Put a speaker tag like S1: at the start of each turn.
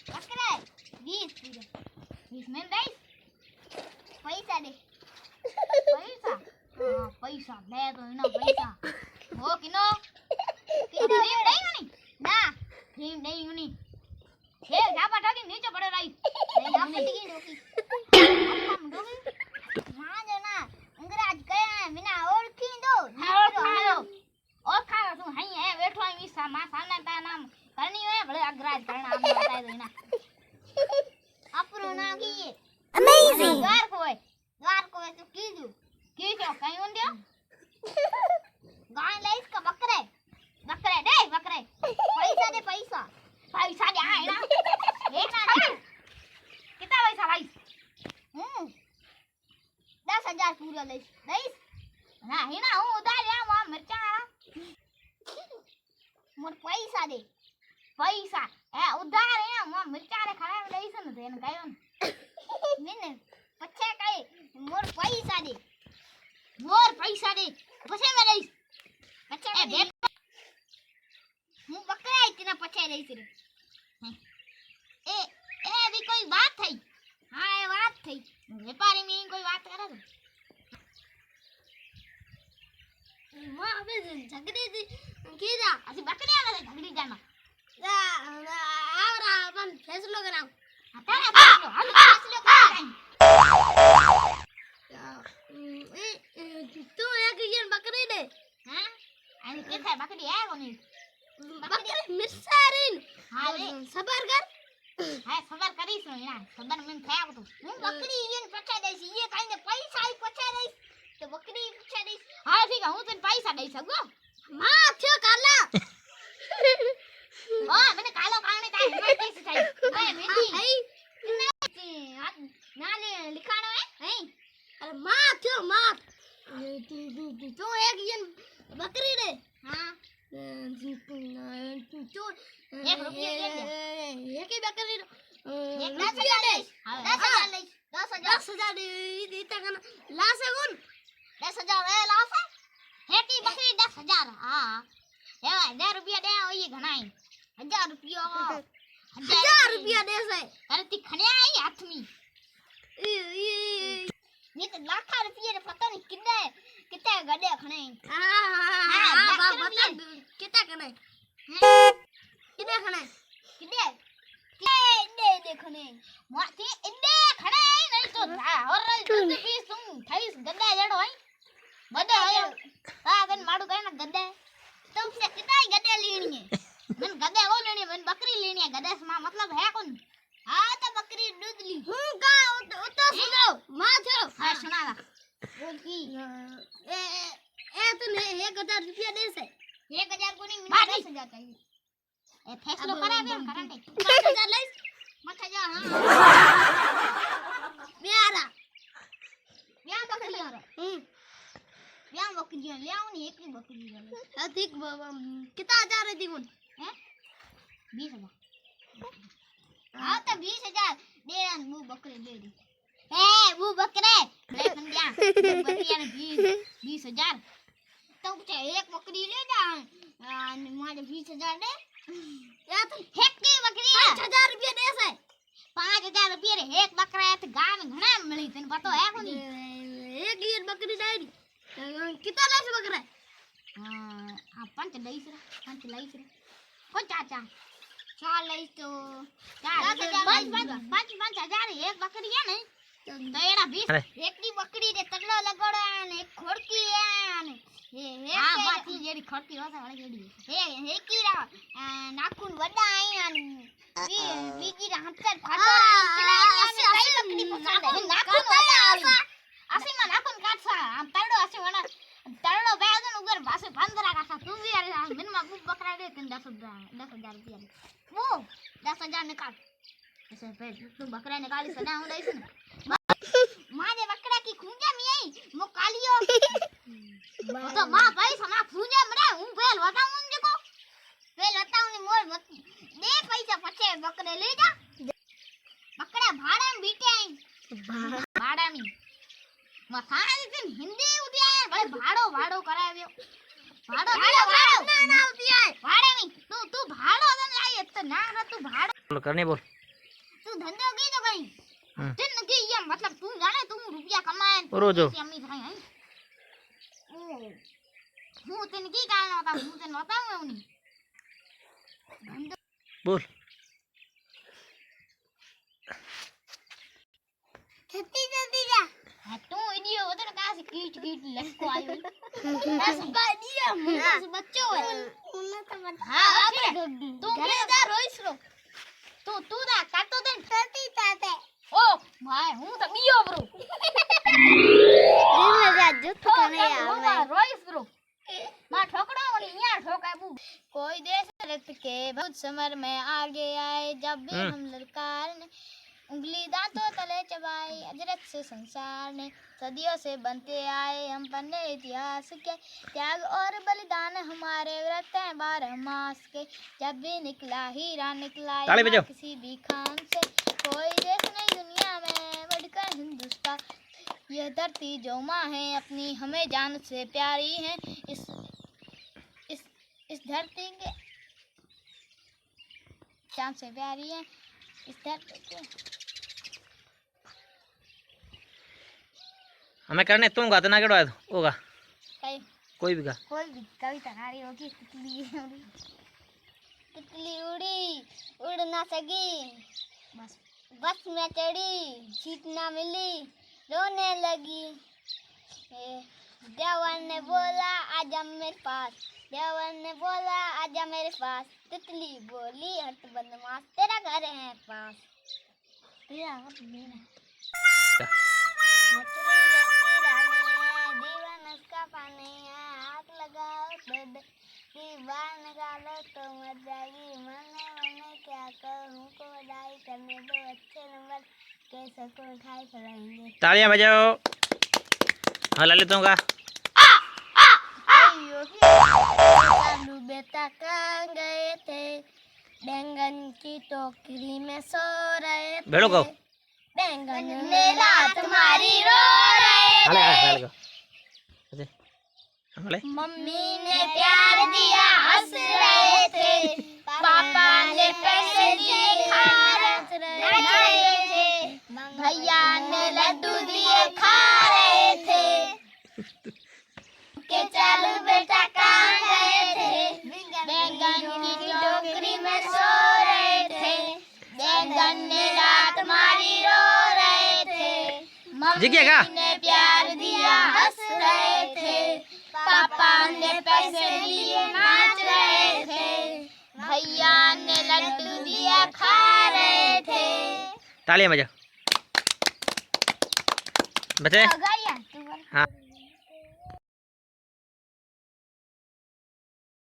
S1: बकरे 20 पूरे 20 में 20 पैसा दे पैसा हाँ पैसा दे तो इना पैसा वो किनो किनो रीम नहीं होनी ना रीम नहीं होनी ये झापा ठाकी नीचे पड़े रही यहाँ पे टिकी डोकी हम डोकी मां जो ना अंग्रेज कहे बिना और की दो और खा तू हई है बैठो है सा मां सामने ता नाम करनी है भले अंग्रेज करना हम बताए दो ना अपनो ना की ये अमेजिंग द्वार को तो कीजू की क्यों कहीं उन दियो गाय ले इसका बकरे बकरे दे बकरे पैसा दे पैसा पैसा दे आए ना एक ना दे कितना पैसा भाई 10,000 पूरा ले दईस ना ही ना हूं उधार या वहां मिर्चा मोर पैसा दे पैसा ए उधार है वहां मिर्चा रे खड़ा दईस न देन कायो मैंने पछे कई मोर पैसा दे पछे में दईस पछे दे હું બકરા ઇતના પછે રહી છે એ અભી કોઈ વાત થઈ હા એ વાત થઈ વેપારી में कोई बात करे तो मां अबे झगड़ी थी कीदा असि बकरे वाले झगड़ी जाना आवरा अपन फैसलो कराओ तारा फैसलो हम फैसलो कराई तू एक ये बकरी दे हां अरे केथा बकरी है कोनी बकरी मिसारिन हां रे सबर कर हां सबर करीस ना सबर में थाया तो હું બકરી ઈન પછા દઈશ ઈ કાઈને પૈસા ઈ પછા દઈશ તો બકરી પછા દઈશ હા ઠીક હું તને પૈસા દઈ શકું માં થયો કાલા હા મને કાલો કાણે તા હિમાય કેસ થાય ઓય બેટી ના ને लिखाणो है नहीं अरे मां थयो मां तू एक ईन बकरी दे हां तो 1 रुपया दे एक ही बकरी एक 10,000 दे 10,000 दे इतना कना लासे गुन 10,000 है लासे एक ही बकरी 10,000 हां ये 1000 रुपया दे ये घणाई 1000 रुपया 1000 रुपया दे से अरे ती खणे आई हाथ में ये तो लाखा रुपया रे पता नहीं कितने गड्ढे खणे हां बता कितना खणे कितने खणे कितने खणे माती इडे खणे नहीं तो और दूध पीस तुम थईस गड्ढे जड़ो है बड़े आयो हां माडू कहना गड्ढे तुमसे कितना गड्ढे लेनी है मन गड्ढे वो लेनी है मन बकरी लेनी है गड्ढे से मतलब है कौन हां तो बकरी दूध ली हूं का तो सुनो मां थो हां सुनावा बोलती ए तने 1,000 रुपया दे से 1,000 को नहीं मिला 10,000 चाहिए ए फैसलो करावे करंटे 5,000 ले मत जा हां प्यारा ब्याह बकरी और ब्याह बकरी ले आओ नहीं एक ही बकरी ले अधिक कितना हजार है दिगुन हैं 20,000 हां तो 20,000 दे वो बकरे ले दे ए वो बकरे ले बंदिया बकरिया ने 20,000 तो चाहे एक बकरी ले जा मारे 20,000 दे या तो एक की बकरी 5,000 रुपया दे से 5,000 रुपया रे एक बकरा है तो गांव में घणा मिली तने पता है कोनी एक ही बकरी डायरी कितना ले से बकरा हां 5 लईस रे ओ चाचा 4 लईस तो 5,000 एक बकरी है नहीं तो एड़ा 20 एक दी बकरी दे तगड़ो लगोड़ा ने एक खोड़की है ने ये हां बाती जेडी खोड़की होता वाली जेडी हे कीरा नाखून वडा आई बीजी रा हत्तर फाटो कई बकरी पसंद है नाखून वडा आसी आसी में नाखून काटसा हम तड़ो आसी वना तड़ो बेदन उगर बासे 15 काटसा तू भी यार बिन में बकरा दे 10,000 रुपया वो 10,000 निकाल ऐसे फिर तू बकरा निकाली सदा हूं दईस ना माने बकरा की खूंजा में आई मो कालियो तो मां भाई समा खूंजा मरे हूं फेल बताऊं देखो फेल बताऊं मोर दे पैसा पछे बकरे ले जा बकरा भाड़ा में बीटे आई भाड़ा में मसाले दिन हिंदी उदिया है भाई भाड़ो कराव्यो भाड़ो ना उदिया है भाड़े में तू भाड़ो दन आई तो ना तू भाड़ो
S2: करने बोल
S1: तू धंधो की तो कहीं तिन की ये मतलब तू जाने तू रुपया कमाए
S2: रोजो
S1: अम्मी भाई हैं ओ હું તને કી કારણ बताऊं હું તને बताऊं उनी
S2: बोल
S1: छत्ती जल्दी जा हां तू इडियो होता ना कहां से कीट कीट लटको आयो बस बादिया बस बच्चो है उन्हें तो बता हां तू घरे जा रोइस रो तू दा काटो दे छत्ती ताते ओ भाई હું તો બીયો બ્રો દિલ में जा जुट कने आवे रोइस ब्रो मां ठोकड़ा और यहां ठोकाबू कोई देश रक्त के बहुत समर में आगे आए जब भी हम ललकार ने उंगली दांतों तले चबाई अजरत से संसार ने सदियों से बनते आए हम पन्ने इतिहास के त्याग और बलिदान हमारे व्रत हैं 12 मास के जब भी निकला हीरा निकला किसी भी खान से कोई देश नहीं दुनिया में बढ़कर हिंदुस्तान यह धरती जो माँ है अपनी हमें जान से प्यारी है इस धरती के जान से प्यारी है इस धरती के
S2: हमें करने तुम गाते ना केड़ो होगा कोई भी
S1: कविता नारी होगी तितली उड़ी उड़ ना सकी बस में चढ़ी सीट ना मिली रोने लगी देवर ने बोला आजा मेरे पास देवर ने बोला आजा मेरे पास तितली बोली हट बदमाश तेरा घर है पास तेरा घर मेरा दीवान उसका पानी है आग लगाओ तो बाहर निकालो तो मर जाएगी मरने मरने क्या करूँ को बधाई करने दो अच्छे नंबर के सबको मिठाई खिलाएंगे
S2: तालियां बजाओ हाँ ललितों का
S1: चालू बेटा कहाँ गए थे बैंगन की टोकरी में सो रहे थे
S2: बेड़ो को
S1: बैंगन ने रात मारी रो रहे थे मम्मी ने प्यार दिया हंस रहे थे पापा ने पैसे दिए खा रहे थे भैया ने लड्डू दिए खा रहे थे के चालू बेटा कहाँ गए थे बैंगन की टोकरी में सो रहे थे बैंगन ने रात मारी रो रहे थे मम्मी ने प्यार दिया हंस रहे थे पापा ने पैसे दिए नाच रहे थे भैया ने लड्डू दिया खा रहे थे
S2: तालियां बजाओ बच्चे हाँ